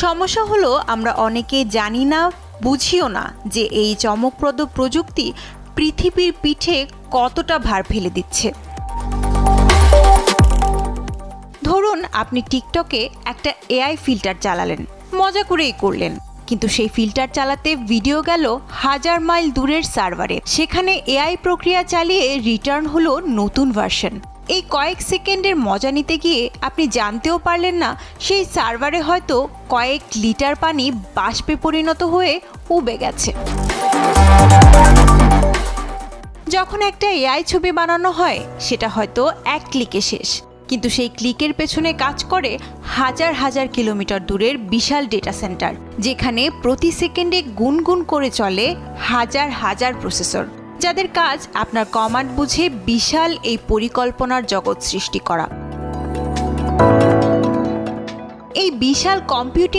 সমস্যা হলো আমরা অনেকেই জানি না, বুঝিও না যে এই চমকপ্রদ প্রযুক্তি পৃথিবীর পিঠে কতটা ভার ফেলে দিচ্ছে। ধরুন আপনি টিকটকে একটা এআই ফিল্টার চালালেন, মজা করেই করলেন, কিন্তু সেই ফিল্টার চালাতে ভিডিও গেল 1000 মাইল দূরের সার্ভারে। সেখানে এআই প্রক্রিয়া চালিয়ে রিটার্ন হলো নতুন ভার্সন। এই কয়েক সেকেন্ডের মজা নিতে গিয়ে আপনি জানতেও পারলেন না সেই সার্ভারে হয়তো কয়েক লিটার পানি বাষ্পে পরিণত হয়ে উবে গেছে। যখন একটা এআই ছবি বানানো হয় সেটা হয়তো এক ক্লিকে শেষ, কিন্তু সেই ক্লিকের পেছনে কাজ করে হাজার হাজার কিলোমিটার দূরের বিশাল ডেটা সেন্টার, যেখানে প্রতি সেকেন্ডে গুনগুন করে চলে হাজার হাজার প্রসেসর, যাদের কাজ আপনার কমান্ড বুঝে বিশাল এই পরিকল্পনার জগৎ সৃষ্টি করা। এই বিশাল কম্পিউটিং